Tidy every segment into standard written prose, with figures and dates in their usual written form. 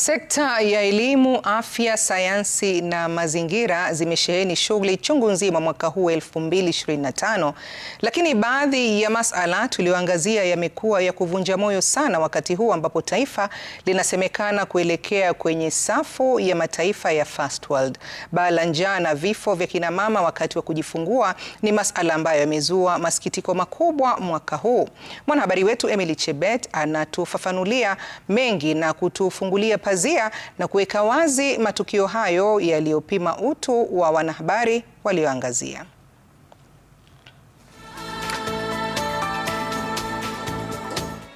Sekta ya elimu, afya, sayansi na mazingira zimesheheni shughuli chungu nzima mwaka huu 2025, lakini baadhi ya masala tulioangazia yamekuwa ya kuvunja moyo sana wakati huu ambapo taifa linasemekana kuelekea kwenye safu ya mataifa ya first world. Baa la njaa na vifo vya kina mama wakati wa kujifungua ni masala ambayo yamezua masikitiko makubwa mwaka huu. Mwanahabari wetu Emily Chebet anatufafanulia mengi na kutufungulia pazia na kuweka wazi matukio hayo yaliyopima utu wa wanahabari walioangazia.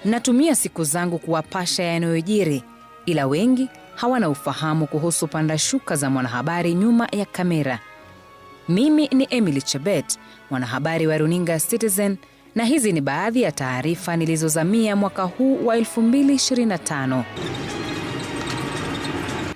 Natumia siku zangu kuwapasha yanayojiri, ila wengi hawana ufahamu kuhusu panda shuka za mwanahabari nyuma ya kamera. Mimi ni Emily Chebet, mwanahabari wa runinga Citizen, na hizi ni baadhi ya taarifa nilizozamia mwaka huu wa 2025.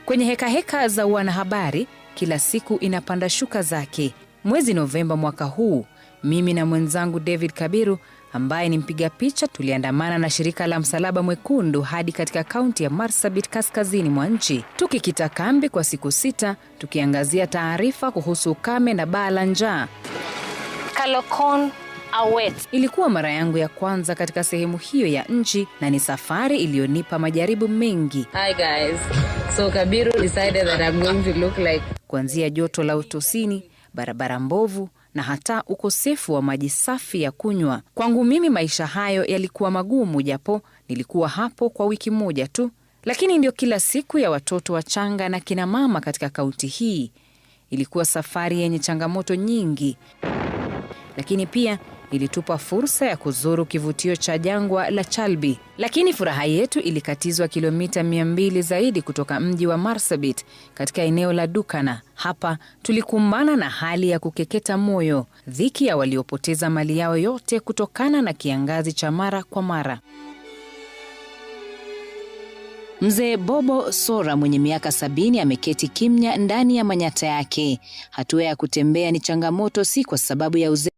Kwenye heka za wanahabari, kila siku inapanda shuka zake. Mwezi Novemba mwaka huu, mimi na mwenzangu David Kabiru, ambaye ni mpiga picha, tuliandamana na shirika la Msalaba Mwekundu hadi katika kaunti ya Marsabit kaskazini mwa nchi, tukikita kambi kwa siku 6, tukiangazia taarifa kuhusu ukame na baa la njaa. Kalokon Awet. Ilikuwa mara yangu ya kwanza katika sehemu hiyo ya nchi na ni safari iliyonipa majaribu mengi. Hi guys. So Kabiru decided that I'm going to look like, kuanzia joto la utosini, barabara mbovu na hata ukosefu wa maji safi ya kunywa. Kwangu mimi maisha hayo yalikuwa magumu, japo nilikuwa hapo kwa wiki moja tu. Lakini ndio kila siku ya watoto wachanga na kina mama katika kaunti hii. Ilikuwa safari yenye changamoto nyingi, lakini pia ilitupa fursa ya kuzuru kivutio cha jangwa la Chalbi. Lakini furaha yetu ilikatizwa kilomita 200 zaidi kutoka mji wa Marsabit katika eneo la Dukana. Hapa tulikumbana na hali ya kukeketa moyo, dhiki ya waliopoteza mali yao yote kutokana na kiangazi cha mara kwa mara. Mzee Bobo Sora mwenye miaka 70 ameketi kimya ndani ya manyata yake. Hatua ya kutembea ni changamoto, si kwa sababu ya uzee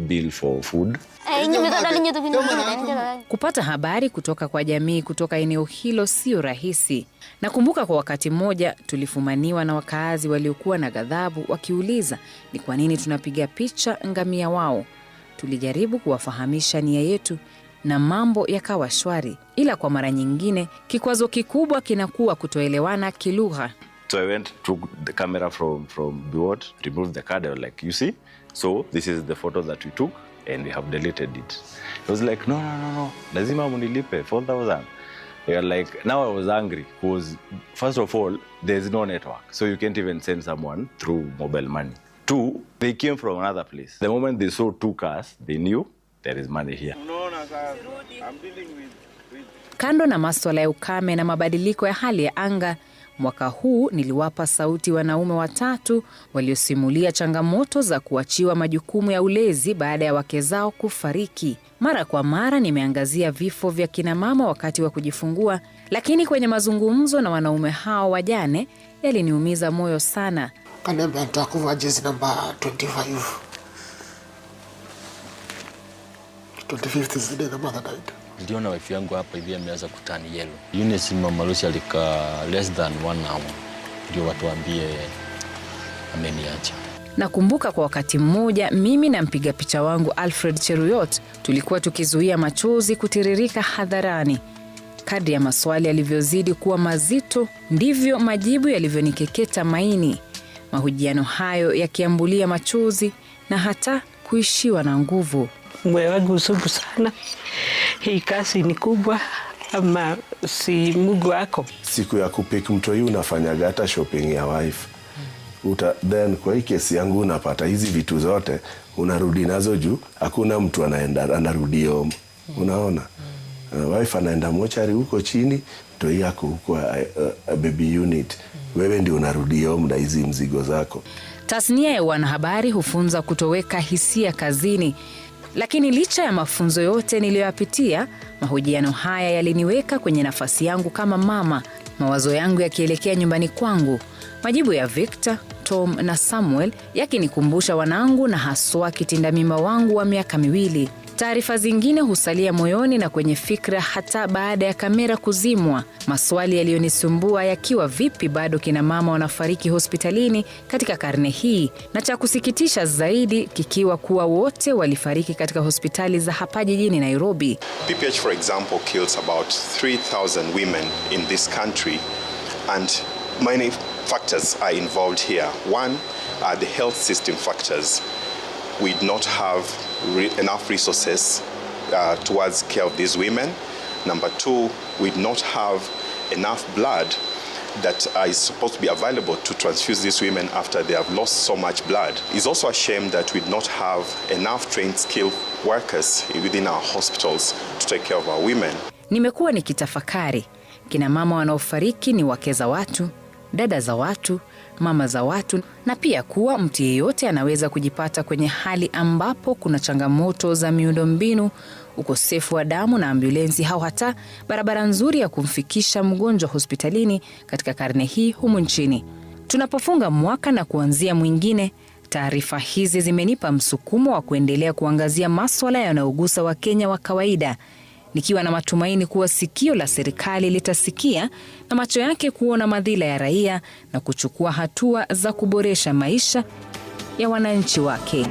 bill for food. Kupata habari kutoka kwa jamii kutoka eneo hilo sio rahisi. Nakumbuka kwa wakati mmoja tulifumaniwa na wakaazi waliokuwa na ghadhabu wakiuliza ni kwa nini tunapiga picha ngamia wao. Tulijaribu kuwafahamisha nia yetu na mambo yakawa shwari, ila kwa mara nyingine kikwazo kikubwa kinakuwa kutoelewana kilugha. So I went, took the camera from Biwot, removed the card. I was like, you see? So this is the photo that we took and we have deleted it. It was like, no. Lazima munilipe 4,000. They were like, now I was angry because first of all, there's no network. So you can't even send someone through mobile money. 2, they came from another place. The moment they saw 2 cars, they knew there is money here. No, sir. I'm dealing with... Kando na masuala ya ukame na mabadiliko ya hali ya anga, mwaka huu niliwapa sauti wanaume 3 waliosimulia changamoto za kuachiwa majukumu ya ulezi baada ya wake zao kufariki. Mara kwa mara nimeangazia vifo vya kina mama wakati wa kujifungua, lakini kwenye mazungumzo na wanaume hao wajane yaliniumiza moyo sana. Kaniambia nitakuva jezi namba 25. 25th is the day the mother died. Ndio na wife yangu hapa hivi ameanza kutani yellow. Eunice mama Lucy alika less than 1 hour. Ndio watu waambie ameniacha. Nakumbuka kwa wakati mmoja mimi na mpiga picha wangu Alfred Cheruyot tulikuwa tukizuia machozi kutiririka hadharani. Kadri ya maswali yalivyozidi kuwa mazito, ndivyo majibu yalivyonikeketa maini. Mahojiano hayo yakiambulia machozi na hata kuishiwa na nguvu. Moyo wangu sugu sana. Hii kazi ni kubwa ama si Mungu wako. Siku ya kupick mtoi unafanyaga hata shopping ya wife. Then kwa hii kesi yangu unapata hizi vitu zote unarudi nazo juu hakuna mtu anarudi home. Unaona? Wife anaenda mochari huko chini, mtoi yako huko baby unit. Wewe ndio unarudi home na hizi mzigo zako. Tasnia ya wanahabari hufunza kutoweka hisia kazini. Lakini licha ya mafunzo yote niliyoyapitia, mahojiano haya yaliniweka kwenye nafasi yangu kama mama, mawazo yangu yakielekea nyumbani kwangu. Majibu ya Victor, Tom na Samuel yakinikumbusha wanangu na haswa kitindamimba wangu wa miaka 2. Taarifa zingine husalia moyoni na kwenye fikra hata baada ya kamera kuzimwa. Maswali yaliyonisumbua yakiwa vipi bado kina mama wanafariki hospitalini katika karne hii, na cha kusikitisha zaidi kikiwa kuwa wote walifariki katika hospitali za hapa jijini Nairobi. PPH, for example, kills about 3,000 women in this country, and many factors are involved here. One are the health system factors. We do not have enough resources towards care of these women. Number 2, we do not have enough blood that is supposed to be available to transfuse these women after they have lost so much blood. It's also a shame that we do not have enough trained skilled workers within our hospitals to take care of our women. Nimekuwa nikitafakari, kina mama wanaofariki ni wake za watu, dada za watu, mama za watu, na pia kuwa mtu yeyote anaweza kujipata kwenye hali ambapo kuna changamoto za miundombinu, ukosefu wa damu na ambulensi, au hata barabara nzuri ya kumfikisha mgonjwa hospitalini katika karne hii humu nchini. Tunapofunga mwaka na kuanzia mwingine, taarifa hizi zimenipa msukumo wa kuendelea kuangazia masuala yanayogusa Wakenya wa kawaida, nikiwa na matumaini kuwa sikio la serikali litasikia na macho yake kuona madhila ya raia na kuchukua hatua za kuboresha maisha ya wananchi wake.